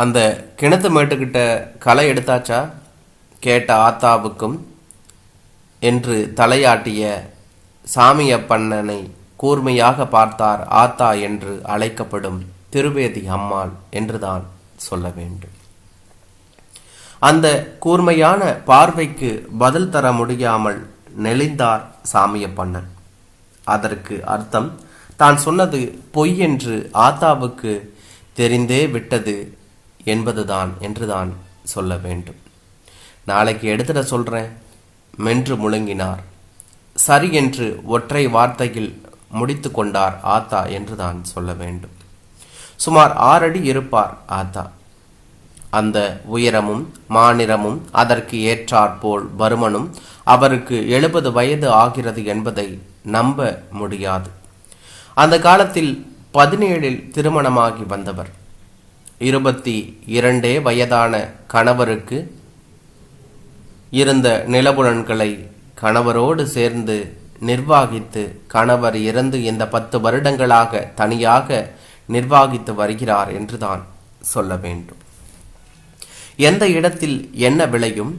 அந்த கிணத்து மேட்டுக்கிட்ட களை எடுத்தாச்சா கேட்ட ஆத்தாவுக்கும் என்று தலையாட்டிய சாமியப்பண்ணனை கூர்மையாக பார்த்தார் ஆத்தா என்று அழைக்கப்படும் திருவேதி அம்மாள் என்றுதான் சொல்ல வேண்டும். அந்த கூர்மையான பார்வைக்கு பதில் தர முடியாமல் நெளிந்தார் சாமியப்பண்ணன். அதற்கு அர்த்தம் தான் சொன்னது பொய் என்று ஆத்தாவுக்கு தெரிந்தே விட்டது என்பதுதான் என்றுதான் சொல்ல வேண்டும். நாளைக்கு எடுத்துட சொல்றேன் மென்று முழங்கினார். சரி என்று ஒற்றை வார்த்தையில் முடித்து கொண்டார் ஆத்தா என்றுதான் சொல்ல வேண்டும். சுமார் 6 அடி இருப்பார் ஆத்தா. அந்த உயரமும் மாநிறமும் அதற்கு ஏற்றாற்போல் பருமனும் அவருக்கு 70 வயது ஆகிறது என்பதை நம்ப முடியாது. அந்த காலத்தில் 17இல் திருமணமாகி வந்தவர். 22 வயதான கணவருக்கு இருந்த நிலபுலன்களை கணவரோடு சேர்ந்து நிர்வாகித்து கணவர் இறந்து இந்த 10 வருடங்களாக தனியாக நிர்வாகித்து வருகிறார் என்றுதான் சொல்ல வேண்டும். எந்த இடத்தில் என்ன விளையும்,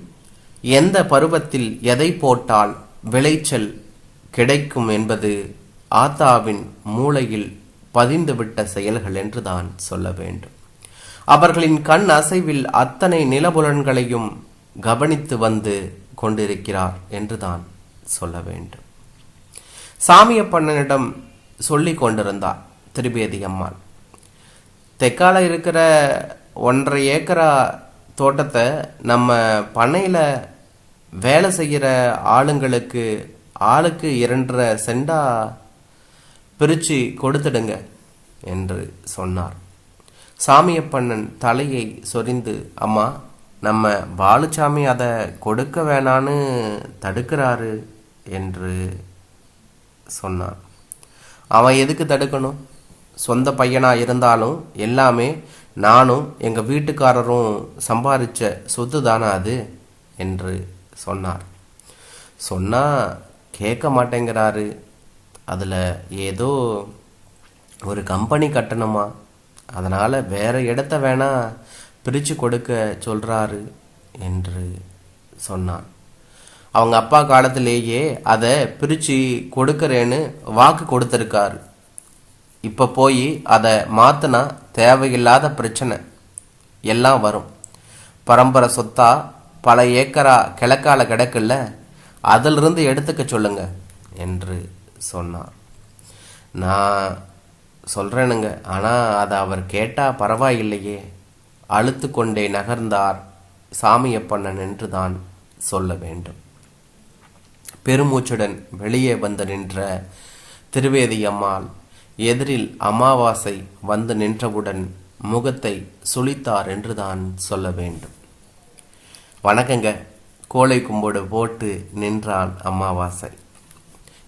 எந்த பருவத்தில் எதை போட்டால் விளைச்சல் கிடைக்கும் என்பது ஆத்தாவின் மூளையில் பதிந்துவிட்ட செயல்கள் என்றுதான் சொல்ல வேண்டும். அவர்களின் கண் அசைவில் அத்தனை நிலபுலன்களையும் கவனித்து வந்து கொண்டிருக்கிறார் என்றுதான் சொல்ல வேண்டும். சாமியப்பண்ணனிடம் சொல்லி கொண்டிருந்தார் திரிவேதி அம்மாள். தெற்கால இருக்கிற 1.5 ஏக்கரா தோட்டத்தை நம்ம பண்ணையில் வேலை செய்கிற ஆளுங்களுக்கு ஆளுக்கு 2.5 சென்டா பிரித்து கொடுத்துடுங்க என்று சொன்னார். சாமியப்பண்ணன் தலையை சொரிந்து, அம்மா, நம்ம பாலுசாமி அதை கொடுக்க வேணான்னு தடுக்கிறாரு என்று சொன்னான். அவன் எதுக்கு தடுக்கணும்? சொந்த பையனா இருந்தாலும் எல்லாமே நானும் எங்க வீட்டுக்காரரும் சம்பாதிச்ச சொத்து தானே அது என்று சொன்னார். சொன்னா கேட்க மாட்டேங்கிறாரு. அதுல ஏதோ ஒரு கம்பெனி கட்டணுமா, அதனால வேற இடத்த வேணா பிரித்து கொடுக்க சொல்றாரு என்று சொன்னான். அவங்க அப்பா காலத்திலேயே அதை பிரித்து கொடுக்கறேன்னு வாக்கு கொடுத்துருக்காரு. இப்போ போய் அதை மாற்றினா தேவையில்லாத பிரச்சனை எல்லாம் வரும். பரம்பரை சொத்தா பல ஏக்கரா கிழக்கால கிடக்குல்ல, அதிலிருந்து எடுத்துக்க சொல்லுங்க என்று சொன்னார். நான் சொல்கிறேனுங்க, ஆனால் அதை அவர் கேட்டால் பரவாயில்லையே. அழுத்து கொண்டே நகர்ந்தார் சாமியப்பண்ணன் என்று தான் சொல்ல வேண்டும். பெருமூச்சுடன் வெளியே வந்து நின்ற திரிவேதி அம்மாள் எதிரில் அமாவாசை வந்து நின்றவுடன் முகத்தை சுளித்தார் என்று தான் சொல்ல வேண்டும். வணக்கங்க, கோழை கும்பிடு போட்டு நின்றான் அமாவாசை.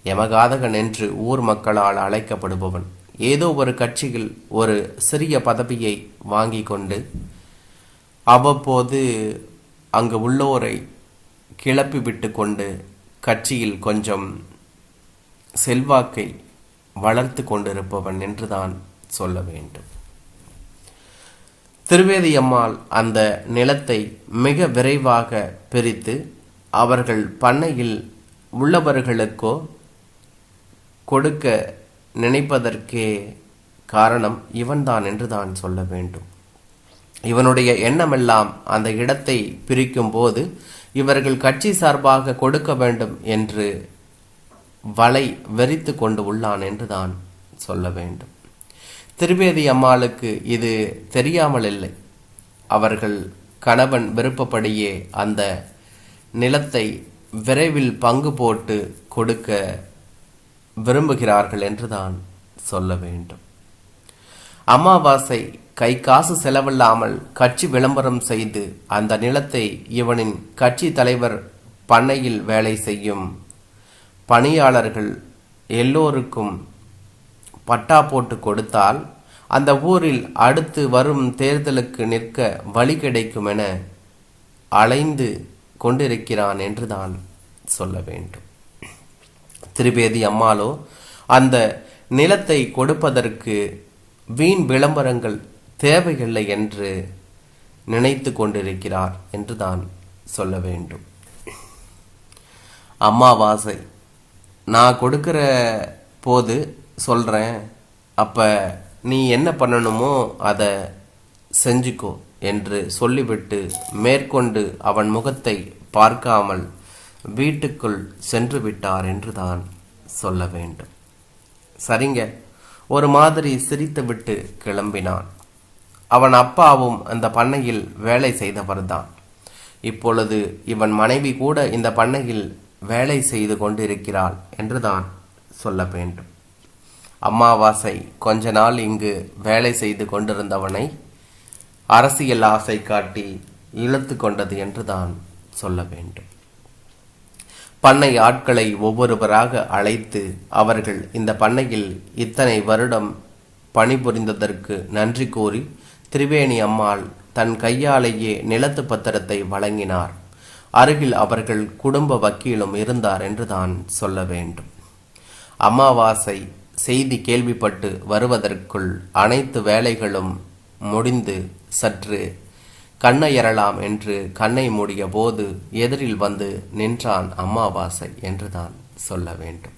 யமகாதகன் என்று ஊர் மக்களால் அழைக்கப்படுபவன். ஏதோ ஒரு கட்சியில் ஒரு சிறிய பதவியை வாங்கி கொண்டு அவ்வப்போது அங்கு உள்ளோரை கிளப்பி விட்டு கொண்டு கட்சியில் கொஞ்சம் செல்வாக்கை வளர்த்து கொண்டிருப்பவன் என்றுதான் சொல்ல வேண்டும். திரிவேதி அம்மாள் அந்த நிலத்தை மிக விரைவாக பிரித்து அவர்கள் பண்ணையில் உள்ளவர்களுக்கோ கொடுக்க நினைப்பதற்கே காரணம் இவன்தான் என்றுதான் சொல்ல வேண்டும். இவனுடைய எண்ணமெல்லாம் அந்த இடத்தை பிரிக்கும் போது இவர்கள் கட்சி சார்பாக கொடுக்க வேண்டும் என்று வலை வெறித்து கொண்டு உள்ளான் என்றுதான் சொல்ல வேண்டும். திரிவேதி அம்மாளுக்கு இது தெரியாமல் இல்லை. அவர்கள் கணவன் விருப்பப்படியே அந்த நிலத்தை விரைவில் பங்கு போட்டு கொடுக்க விரும்புகிறார்கள் என்றுதான் சொல்ல வேண்டும். அமாவாசை கை காசு செலவில்லாமல் கட்சி விளம்பரம் செய்து அந்த நிலத்தை இவனின் கட்சி தலைவர் பண்ணையில் வேலை செய்யும் பணியாளர்கள் எல்லோருக்கும் பட்டா போட்டு கொடுத்தால் அந்த ஊரில் அடுத்து வரும் தேர்தலுக்கு நிற்க வழி கிடைக்கும் என அலைந்து கொண்டிருக்கிறான் என்றுதான் சொல்ல வேண்டும். திரிவேதி அம்மாளோ அந்த நிலத்தை கொடுப்பதற்கு வீண் விளம்பரங்கள் தேவையில்லை என்று நினைத்து கொண்டிருக்கிறார் என்று தான் சொல்ல வேண்டும். அமாவாசை நான் கொடுக்கிற போது சொல்கிறேன், அப்போ நீ என்ன பண்ணணுமோ அதை செஞ்சுக்கோ என்று சொல்லிவிட்டு மேற்கொண்டு அவன் முகத்தை பார்க்காமல் வீட்டுக்குள் சென்று விட்டார் என்று தான் சொல்ல வேண்டும். சரிங்க, ஒரு மாதிரி சிரித்துவிட்டு கிளம்பினான். அவன் அப்பாவும் அந்த பண்ணையில் வேலை செய்தவர்தான். இப்பொழுது இவன் மனைவி கூட இந்த பண்ணையில் வேலை செய்து கொண்டிருக்கிறாள் என்றுதான் சொல்ல வேண்டும். அமாவாசை கொஞ்ச நாள் இங்கு வேலை செய்து கொண்டிருந்தவனை அரசியல் ஆசை காட்டி இழுத்து கொண்டது என்றுதான் சொல்ல வேண்டும். பண்ணை ஆட்களை ஒவ்வொருவராக அழைத்து அவர்கள் இந்த பண்ணையில் இத்தனை வருடம் பணிபுரிந்ததற்கு நன்றி கூறி திரிவேணி அம்மாள் தன் கையாலேயே நிலத்து பத்திரத்தை வழங்கினார். அருகில் அவர்கள் குடும்ப வக்கீலும் இருந்தார் என்றுதான் சொல்ல வேண்டும். அமாவாசை செய்தி கேள்விப்பட்டு வருவதற்குள் அனைத்து வேலைகளும் முடிந்து சற்று கண்ணையறலாம் என்று கண்ணை மூடிய போது எதிரில் வந்து நின்றான் அமாவாசை என்றுதான் சொல்ல வேண்டும்.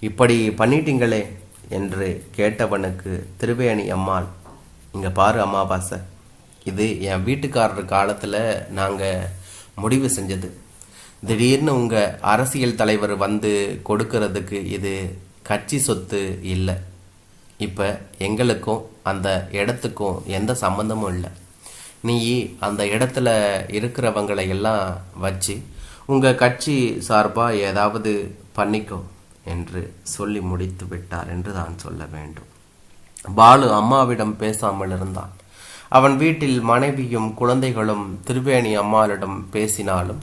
இப்படி பண்ணிட்டீங்களே என்று கேட்டவனுக்கு திரிவேணி அம்மாள், இங்கே பாரு அமாவாசை, இது என் வீட்டுக்காரர் காலத்தில் நாங்கள் முடிவு செஞ்சது. திடீர்னு உங்கள் அரசியல் தலைவர் வந்து கொடுக்கறதுக்கு இது கட்சி சொத்து இல்லை. இப்போ எங்களுக்கும் அந்த இடத்துக்கும் எந்த சம்பந்தமும் இல்லை. நீ அந்த இடத்துல இருக்கிறவங்களை எல்லாம் வச்சு உங்கள் கட்சி சார்பாக ஏதாவது பண்ணிக்கோ என்று சொல்லி முடித்து விட்டார் என்று தான் சொல்ல வேண்டும். பாலு அம்மாவிடம் பேசாமல் இருந்தான். அவன் வீட்டில் மனைவியும் குழந்தைகளும் திரிவேணி அம்மாளிடம் பேசினாலும்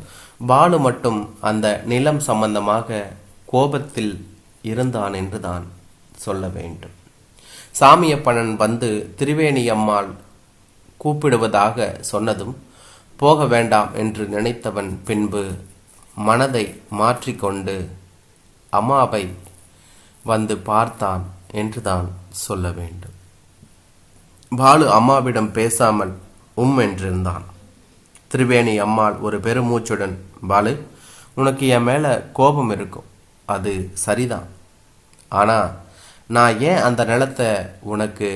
பாலு மட்டும் அந்த நிலம் சம்பந்தமாக கோபத்தில் இருந்தான் என்று தான் சொல்ல வேண்டும். சாமியப்பனன் வந்து திரிவேணி அம்மாள் கூப்பிடுவதாக சொன்னதும் போக வேண்டாம் என்று நினைத்தவன் பின்பு மனதை மாற்றிக்கொண்டு அம்மாவை வந்து பார்த்தான் என்று தான் சொல்ல வேண்டும். பாலு அம்மாவிடம் பேசாமல் என்றிருந்தான். திரிவேணி அம்மாள் ஒரு பெருமூச்சுடன், பாலு, உனக்கு என் மேலே கோபம் இருக்கும், அது சரிதான். ஆனால் நான் ஏன் அந்த நிலத்தை உனக்கு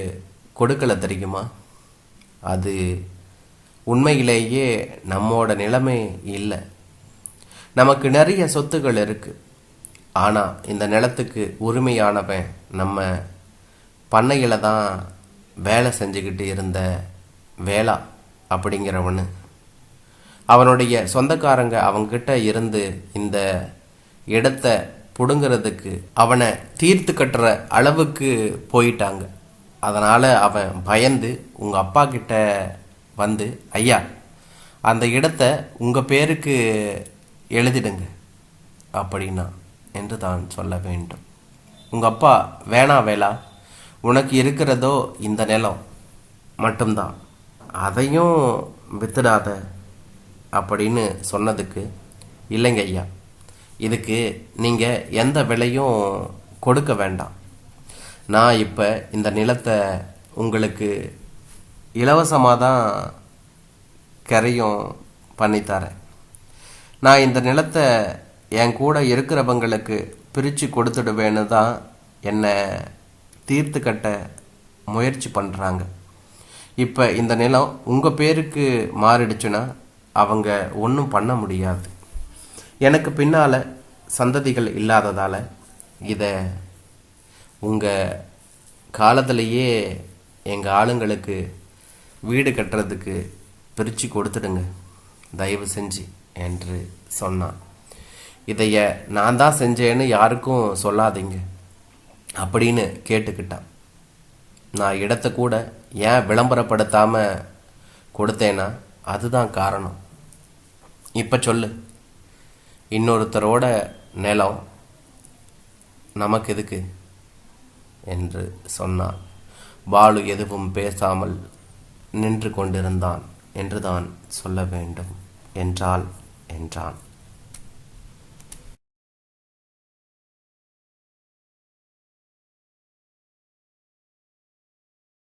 கொடுக்கல தெரியுமா? அது உண்மையிலேயே நம்மோட நிலைமை இல்லை. நமக்கு நிறைய சொத்துக்கள் இருக்கு. ஆனால் இந்த நிலத்துக்கு உரிமையானவன் நம்ம பண்ணையில் தான் வேலை செஞ்சுக்கிட்டு இருந்த வேளா அப்படிங்கிறவனு. அவனுடைய சொந்தக்காரங்க அவங்கிட்ட இருந்து இந்த இடத்த புடுங்கிறதுக்கு அவனை தீர்த்து கட்டுற அளவுக்கு போயிட்டாங்க. அதனால் அவன் பயந்து உங்கள் அப்பா கிட்ட வந்து, ஐயா, அந்த இடத்த உங்கள் பேருக்கு எழுதிடுங்க அப்படின்னா என்று தான் சொல்ல வேண்டும். உங்கள் அப்பா, வேணா வேளா, உனக்கு இருக்கிறதோ இந்த நிலம் மட்டும்தான், அதையும் வித்துடாத அப்படின்னு சொன்னதுக்கு, இல்லைங்க ஐயா, இதுக்கு நீங்கள் எந்த விலையும் கொடுக்க வேண்டாம். நான் இப்போ இந்த நிலத்தை உங்களுக்கு இலவசமாக தான் கரையும் பண்ணித்தரேன். நான் இந்த நிலத்தை என் கூட இருக்கிறவங்களுக்கு பிரித்து கொடுத்துடுவேன்னு தான் என்னை தீர்த்து கட்ட முயற்சி பண்ணுறாங்க. இப்போ இந்த நிலம் உங்கள் பேருக்கு மாறிடுச்சுன்னா அவங்க ஒன்றும் பண்ண முடியாது. எனக்கு பின்னால் சந்ததிகள் இல்லாததால் இதை உங்கள் காலத்திலேயே எங்கள் ஆளுங்களுக்கு வீடு கட்டுறதுக்கு பிரித்து கொடுத்துடுங்க தயவு செஞ்சு என்று சொன்னான். இதைய நான் தான் செஞ்சேன்னு யாருக்கும் சொல்லாதீங்க அப்படின்னு கேட்டுக்கிட்டான். நான் இடத்த கூட ஏன் விளம்பரப்படுத்தாமல் கொடுத்தேன்னா அதுதான் காரணம். இப்போ சொல்லு, இன்னொருத்தரோட நிலம் நமக்கு எதுக்கு என்று சொன்னான். பாலு எதுவும் பேசாமல் நின்று கொண்டிருந்தான் என்றுதான் சொல்ல வேண்டும். என்றான்.